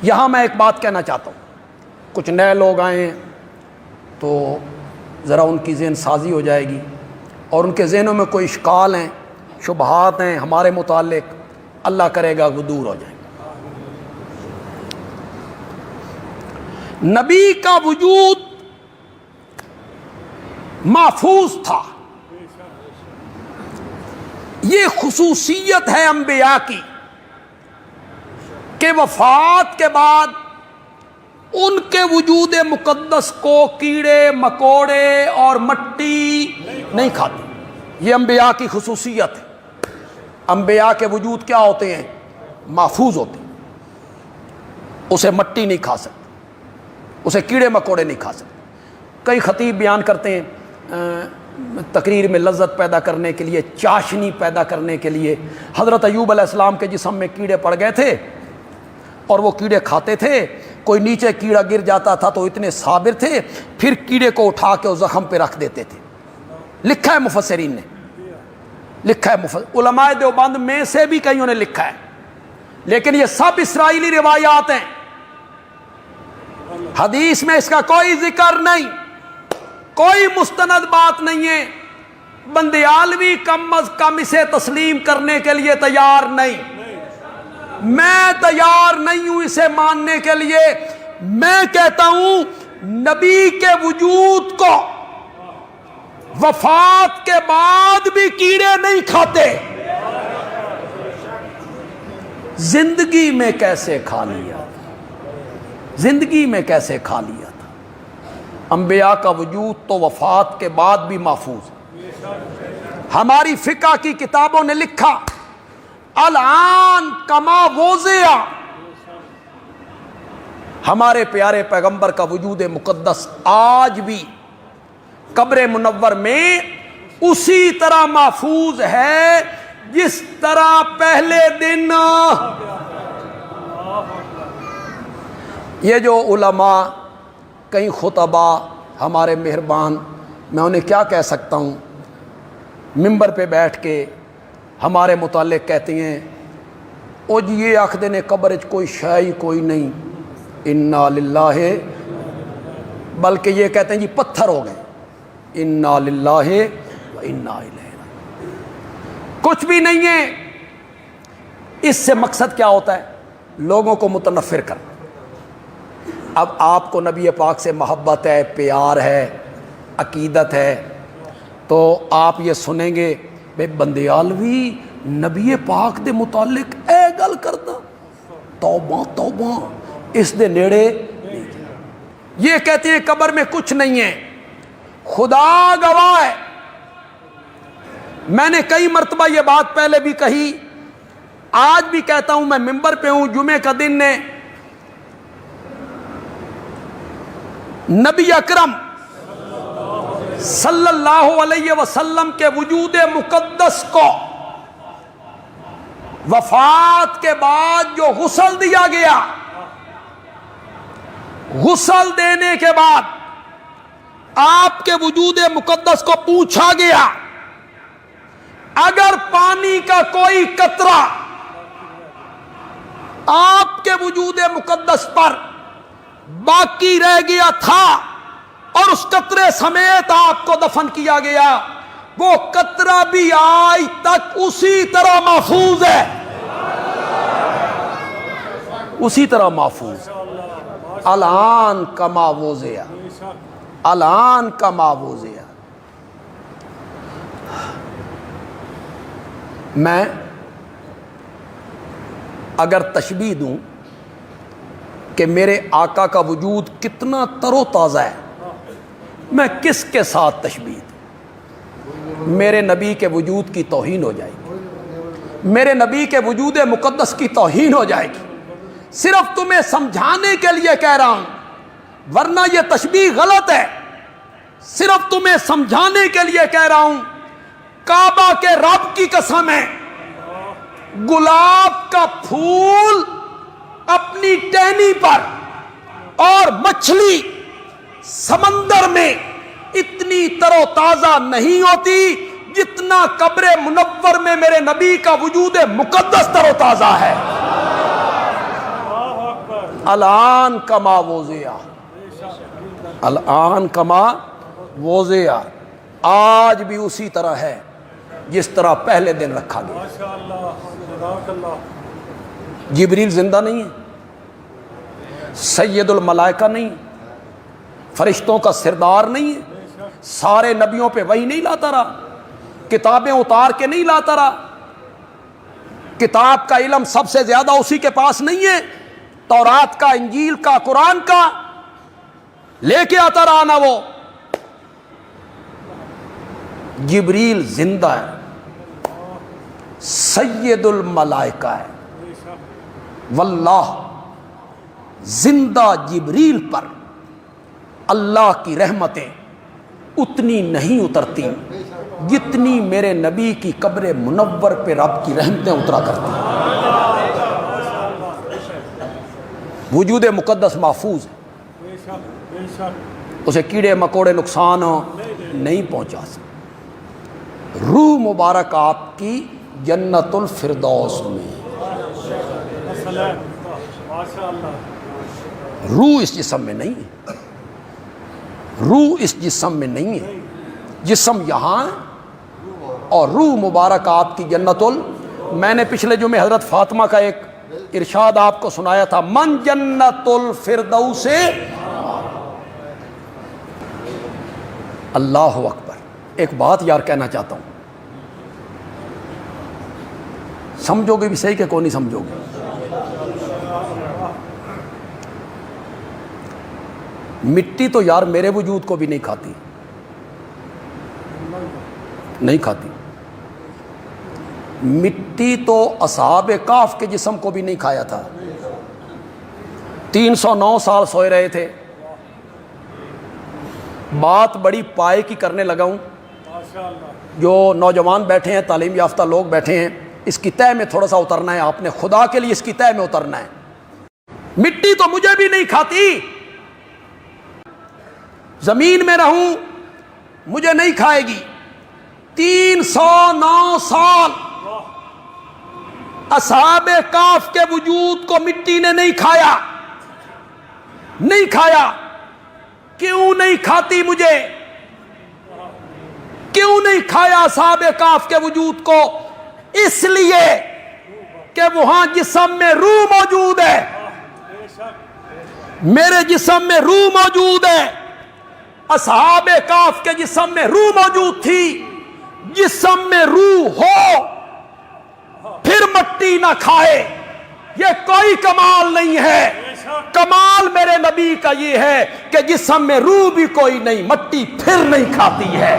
یہاں میں ایک بات کہنا چاہتا ہوں، کچھ نئے لوگ آئے ہیں تو ذرا ان کی ذہن سازی ہو جائے گی، اور ان کے ذہنوں میں کوئی اشکال ہیں، شبہات ہیں ہمارے متعلق، اللہ کرے گا وہ دور ہو جائیں گے۔ نبی کا وجود محفوظ تھا، یہ خصوصیت ہے انبیاء کی کہ وفات کے بعد ان کے وجود مقدس کو کیڑے مکوڑے اور مٹی نہیں کھاتی، یہ انبیاء کی خصوصیت ہے۔ انبیاء کے وجود کیا ہوتے ہیں؟ محفوظ ہوتے ہیں، اسے مٹی نہیں کھا سکتی، اسے کیڑے مکوڑے نہیں کھا سکتے۔ کئی خطیب بیان کرتے ہیں تقریر میں لذت پیدا کرنے کے لیے، چاشنی پیدا کرنے کے لیے، حضرت ایوب علیہ السلام کے جسم میں کیڑے پڑ گئے تھے اور وہ کیڑے کھاتے تھے، کوئی نیچے کیڑا گر جاتا تھا تو اتنے صابر تھے، پھر کیڑے کو اٹھا کے اس زخم پہ رکھ دیتے تھے۔ لکھا ہے مفسرین نے، لکھا ہے علماء دیوبند میں سے بھی کئیوں نے لکھا ہے، لیکن یہ سب اسرائیلی روایات ہیں، حدیث میں اس کا کوئی ذکر نہیں، کوئی مستند بات نہیں ہے۔ بندیالوی کم از کم اسے تسلیم کرنے کے لیے تیار نہیں، میں تیار نہیں ہوں اسے ماننے کے لیے۔ میں کہتا ہوں نبی کے وجود کو وفات کے بعد بھی کیڑے نہیں کھاتے، زندگی میں کیسے کھا لیا، زندگی میں کیسے کھا لیا تھا۔ انبیاء کا وجود تو وفات کے بعد بھی محفوظ ہے۔ ہماری فقہ کی کتابوں نے لکھا الان کما وضع، ہمارے پیارے پیغمبر کا وجود مقدس آج بھی قبر منور میں اسی طرح محفوظ ہے جس طرح پہلے دن۔ یہ جو علماء کئی خطبہ ہمارے مہربان، میں انہیں کیا کہہ سکتا ہوں، ممبر پہ بیٹھ کے ہمارے متعلق کہتے ہیں او جی یہ آخدے نے قبر وچ کوئی شے کوئی نہیں، انا للہ، بلکہ یہ کہتے ہیں جی پتھر ہو گئے، انا للہ و انا الیہ راجعون، کچھ بھی نہیں ہے۔ اس سے مقصد کیا ہوتا ہے؟ لوگوں کو متنفر کرنا۔ اب آپ کو نبی پاک سے محبت ہے، پیار ہے، عقیدت ہے، تو آپ یہ سنیں گے بے بندیالوی نبی پاک دے متعلق اے گل کردا، توبہ توبہ، اس دے نیڑے نہیں جانا۔ یہ کہتے ہیں قبر میں کچھ نہیں ہے، خدا گواہ ہے۔ میں نے کئی مرتبہ یہ بات پہلے بھی کہی، آج بھی کہتا ہوں، میں ممبر پہ ہوں، جمعے کا دن نے نبی اکرم صلی اللہ علیہ وسلم کے وجود مقدس کو وفات کے بعد جو غسل دیا گیا، غسل دینے کے بعد آپ کے وجود مقدس کو پوچھا گیا اگر پانی کا کوئی قطرہ آپ کے وجود مقدس پر باقی رہ گیا تھا اور اس قطرے سمیت آپ کو دفن کیا گیا، وہ قطرہ بھی آج تک اسی طرح محفوظ ہے، اسی طرح محفوظ۔ الان کما وضع، الان کما وضع۔ میں اگر تشبیہ دوں کہ میرے آقا کا وجود کتنا تر و تازہ ہے، میں کس کے ساتھ تشبیہ دوں؟ میرے نبی کے وجود کی توہین ہو جائے گی، میرے نبی کے وجود مقدس کی توہین ہو جائے گی۔ صرف تمہیں سمجھانے کے لیے کہہ رہا ہوں، ورنہ یہ تشبیہ غلط ہے۔ صرف تمہیں سمجھانے کے لیے کہہ رہا ہوں، کعبہ کے رب کی قسم ہے، گلاب کا پھول اپنی ٹہنی پر اور مچھلی سمندر میں اتنی تر و تازہ نہیں ہوتی جتنا قبر منور میں میرے نبی کا وجود مقدس تر و تازہ ہے۔ الان کما وضع، الان کما وضع، آج بھی اسی طرح ہے جس طرح پہلے دن رکھا گیا۔ جبریل زندہ نہیں ہے، سید الملائکہ نہیں، فرشتوں کا سردار نہیں ہے، سارے نبیوں پہ وحی نہیں لاتا رہا، کتابیں اتار کے نہیں لاتا رہا، کتاب کا علم سب سے زیادہ اسی کے پاس نہیں ہے، تورات کا، انجیل کا، قرآن کا لے کے آتا رہا نا وہ۔ جبریل زندہ ہے، سید الملائکہ ہے، واللہ زندہ جبریل پر اللہ کی رحمتیں اتنی نہیں اترتی جتنی میرے نبی کی قبر منور پہ رب کی رحمتیں اترا کرتی ہیں۔ وجود مقدس محفوظ ہے، اسے کیڑے مکوڑے نقصان نہیں پہنچا سکتے۔ روح مبارک آپ کی جنت الفردوس میں، روح اس جسم میں نہیں ہے، روح اس جسم میں نہیں ہے، جسم یہاں ہے اور روح مبارک آپ کی جنت میں نے پچھلے جمعے حضرت فاطمہ کا ایک ارشاد آپ کو سنایا تھا، من جنت الفردوس۔ اللہ اکبر۔ ایک بات یار کہنا چاہتا ہوں، سمجھو گے بھی صحیح کہ کوئی نہیں سمجھو گے۔ مٹی تو یار میرے وجود کو بھی نہیں کھاتی، نہیں کھاتی۔ مٹی تو اصحاب کہف کے جسم کو بھی نہیں کھایا تھا، 309 سال سوئے رہے تھے۔ بات بڑی پائے کی کرنے لگا ہوں، جو نوجوان بیٹھے ہیں، تعلیم یافتہ لوگ بیٹھے ہیں، اس کی تہہ میں تھوڑا سا اترنا ہے آپ نے، خدا کے لیے اس کی تہہ میں اترنا ہے۔ مٹی تو مجھے بھی نہیں کھاتی، زمین میں رہوں مجھے نہیں کھائے گی۔ 309 سال اصحاب کہف کے وجود کو مٹی نے نہیں کھایا، نہیں کھایا۔ کیوں نہیں کھاتی مجھے؟ کیوں نہیں کھایا اصحاب کہف کے وجود کو؟ اس لیے کہ وہاں جسم میں روح موجود ہے، میرے جسم میں روح موجود ہے، اصحاب کہف کے جسم میں روح موجود تھی۔ جسم میں روح ہو پھر مٹی نہ کھائے، یہ کوئی کمال نہیں ہے۔ کمال میرے نبی کا یہ ہے کہ جسم میں روح بھی کوئی نہیں، مٹی پھر نہیں کھاتی ہے۔